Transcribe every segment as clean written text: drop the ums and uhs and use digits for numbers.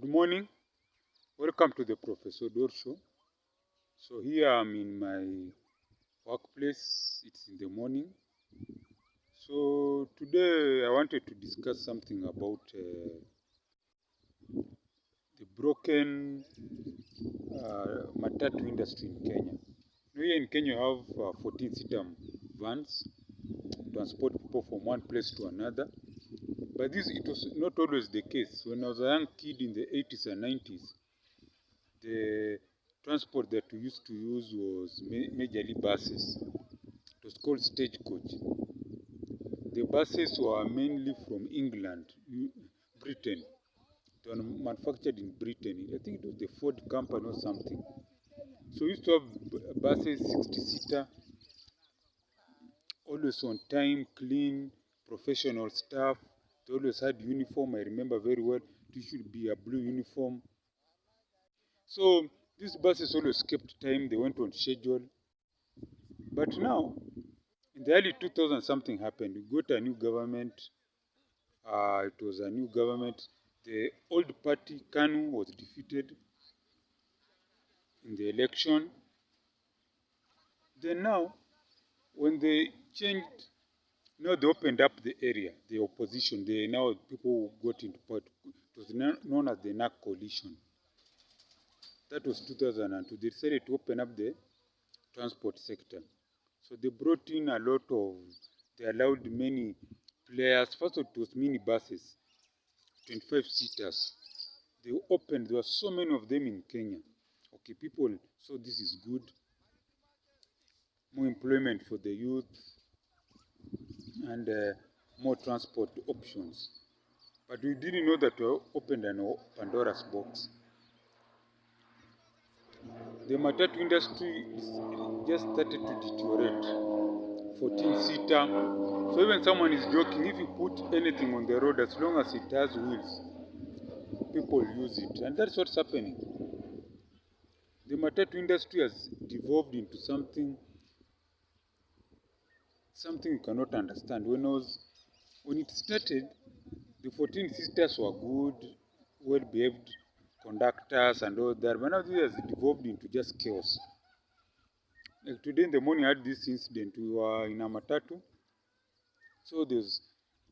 Good morning. Welcome to the Professor Dor Show. So here I'm in my workplace. It's in the morning. So today I wanted to discuss something about the broken matatu industry in Kenya. Here in Kenya, you have 14-seater vans transport people from one place to another. But it was not always the case. When I was a young kid in the 80s and 90s, the transport that we used to use was majorly buses. It was called stagecoach. The buses were mainly from England, Britain. They were manufactured in Britain. I think it was the Ford company or something. So we used to have buses, 60-seater, always on time, clean, professional staff. They always had uniform. I remember very well. It should be a blue uniform. So these buses always kept time. They went on schedule. But now, in the early 2000s, something happened. We got a new government. It was a new government. The old party, KANU, was defeated in the election. Then now, when they changed, now they opened up the area, the opposition. Now people got into part. It was known as the NAC coalition. That was 2002. They decided to open up the transport sector. So they brought in a lot of, they allowed many players. First of all, it was mini buses, 25 seaters. They opened, there were so many of them in Kenya. Okay, people saw this is good. More employment for the youth and more transport options. But we didn't know that we opened a Pandora's box. The matatu industry just started to deteriorate. 14-seater. So even someone is joking, if you put anything on the road, as long as it has wheels, people use it. And that's what's happening. The matatu industry has devolved into something you cannot understand. When it started, the 14-seaters were good, well-behaved conductors and all that. But now this has devolved into just chaos. Like today in the morning, I had this incident. We were in a matatu. So there's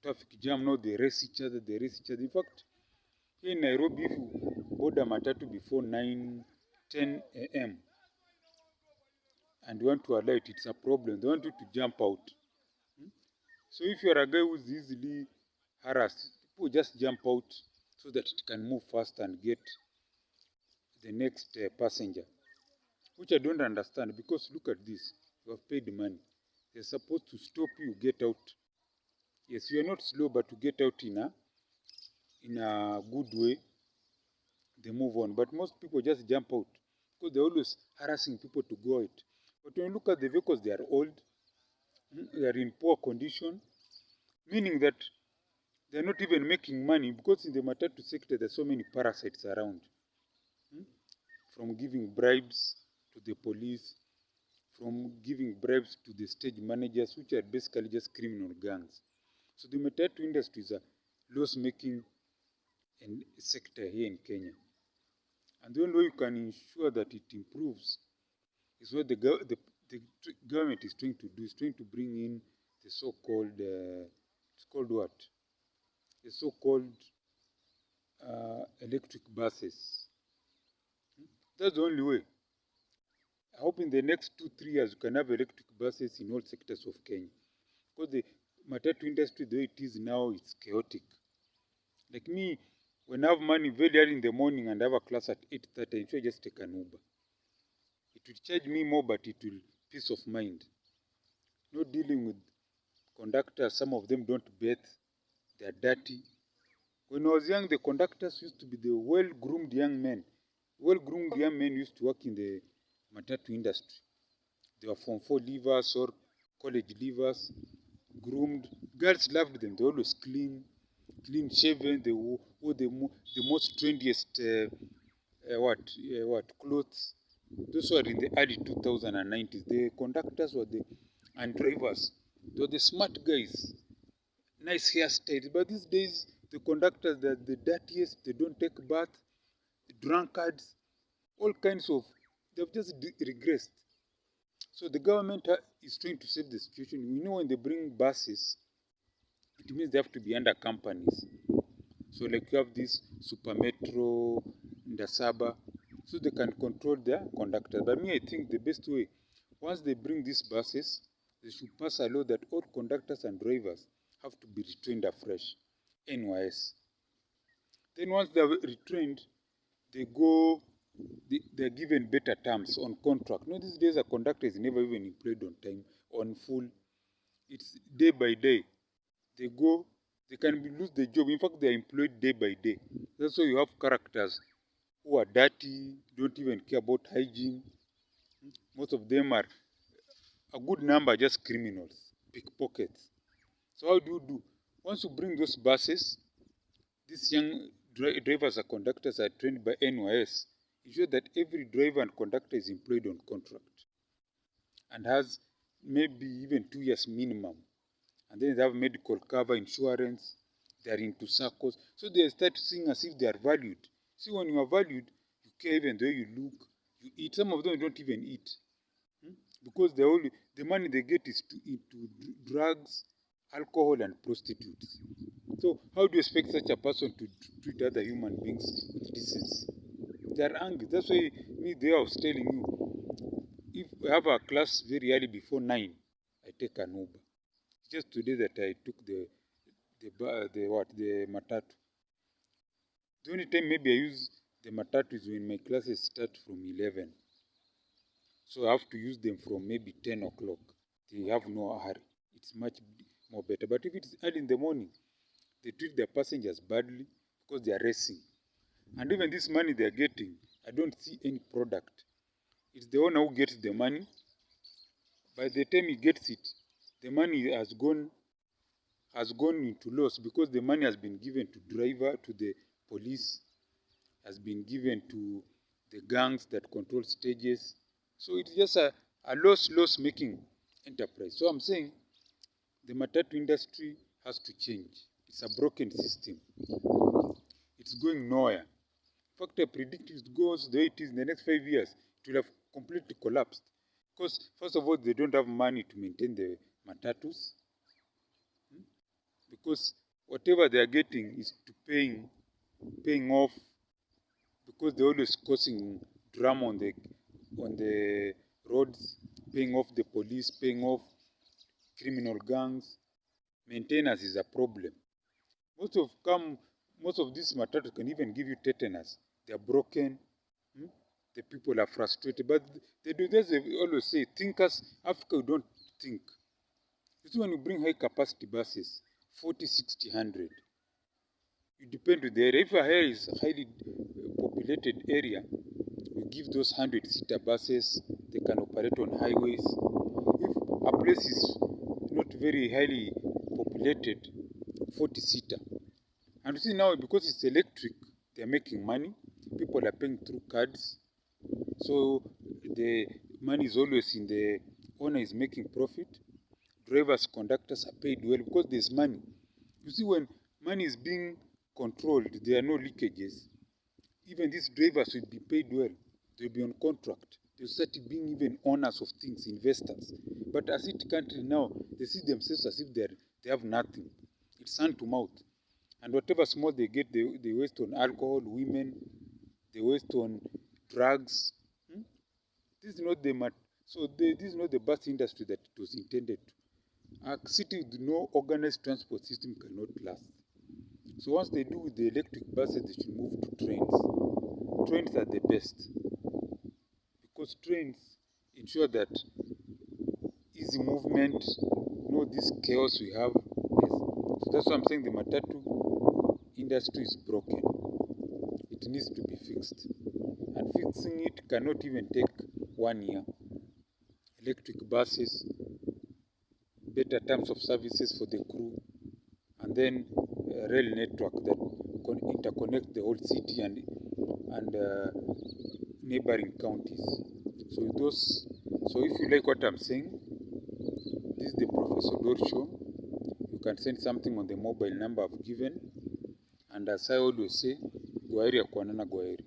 traffic jam. Now they race each other. In fact, here in Nairobi, if you board a matatu before 10 a.m. and you want to alight, it's a problem. They want you to jump out. So if you're a guy who's easily harassed, people just jump out so that it can move fast and get the next passenger. Which I don't understand, because look at this. You have paid money. They're supposed to stop you, get out. Yes, you are not slow, but to get out in a good way, they move on. But most people just jump out because they're always harassing people to go out. But when you look at the vehicles, they are old, they are in poor condition, meaning that they're not even making money, because in the matatu sector, there's so many parasites around. From giving bribes to the police, from giving bribes to the stage managers, which are basically just criminal gangs. So the matatu industry is a loss-making sector here in Kenya. And the only way you can ensure that it improves is what the government is trying to do. It's trying to bring in the so-called, it's called what? The so-called electric buses. That's the only way. I hope in the next 2-3 years, you can have electric buses in all sectors of Kenya. Because the matatu industry, the way it is now, it's chaotic. Like me, when I have money very early in the morning and I have a class at 8:30, I just take an Uber. It will charge me more, but it will peace of mind. Not dealing with conductors, some of them don't bathe, they are dirty. When I was young, the conductors used to be the well-groomed young men. Well-groomed young men used to work in the matatu industry. They were Form 4 leavers or college leavers, groomed. Girls loved them. They always clean shaven. They wore the most trendiest clothes. Those were in the early 2090s. The conductors and drivers. They were the smart guys. Nice hairstyles. But these days, the conductors, they're the dirtiest. They don't take bath. drunkards, all kinds of, they've just regressed. So the government is trying to save the situation. We know when they bring buses, it means they have to be under companies. So like you have this Super Metro, Ndasaba, so they can control their conductors. But me, I think the best way, once they bring these buses, they should pass a law that all conductors and drivers have to be retrained afresh, NYS. Then once they're retrained, they're given better terms on contract. No, these days a conductor is never even employed on time, on full. It's day by day. They can lose the job. In fact, they are employed day by day. That's why you have characters who are dirty, don't even care about hygiene. Most of them are, a good number, just criminals, pickpockets. So how do you do? Once you bring those buses, these young drivers and conductors are trained by NYS. Ensure that every driver and conductor is employed on contract and has maybe even 2 years minimum. And then they have medical cover, insurance, they are into circles. So they start seeing as if they are valued. See, when you are valued, you care even the way you look, you eat. Some of them don't even eat. Because the money they get is into drugs, alcohol, and prostitutes. So how do you expect such a person to treat other human beings with decency? They are angry. That's why I was telling you, if I have a class very early before 9, I take an Uber. Just today that I took the matatu. The only time maybe I use the matatu is when my classes start from 11. So I have to use them from maybe 10 o'clock. They have no hurry. It's much more better. But if it's early in the morning, they treat their passengers badly because they are racing. And even this money they are getting, I don't see any product. It's the owner who gets the money. By the time he gets it, the money has gone into loss because the money has been given to driver, to the police, has been given to the gangs that control stages. So it's just a loss-making enterprise. So I'm saying the matatu industry has to change. It's a broken system. It's going nowhere. In fact, I predict if it goes the way it is in the next 5 years, it will have completely collapsed. Because, first of all, they don't have money to maintain the matatus. Because whatever they are getting is to paying off, because they're always causing drama on the roads, paying off the police, paying off criminal gangs. Maintenance is a problem. Most of these matatus can even give you tetanus. They are broken. The people are frustrated. But they do this, they always say, thinkers, Africa don't think. You see, when you bring high capacity buses, 40, 60, 100, you depend on the area. If a area is a highly populated area, you give those 100-seater buses, they can operate on highways. If a place is not very highly populated, 40-seater. And you see now, because it's electric, they're making money. People are paying through cards. So the money is always in the owner is making profit. Drivers, conductors are paid well because there's money. You see, when money is being controlled, there are no leakages. Even these drivers will be paid well. They'll be on contract. They'll start being even owners of things, investors. But as it country now, they see themselves as if they have nothing. It's hand to mouth. And whatever small they get, they waste on alcohol, women, they waste on drugs. This is not this is not the bus industry that it was intended to. A city with no organized transport system cannot last. So once they do with the electric buses, they should move to trains. Trains are the best because trains ensure that easy movement, this chaos we have. Yes. So that's why I'm saying the matatu industry is broken. It needs to be fixed. And fixing it cannot even take 1 year. Electric buses, better terms of services for the crew, and then a rail network that interconnect the whole city and neighboring counties. So if you like what I'm saying, this is the Professor Dor Show. You can send something on the mobile number I've given. And as I always say, Gwaheri ya kuonana, Gwaheri.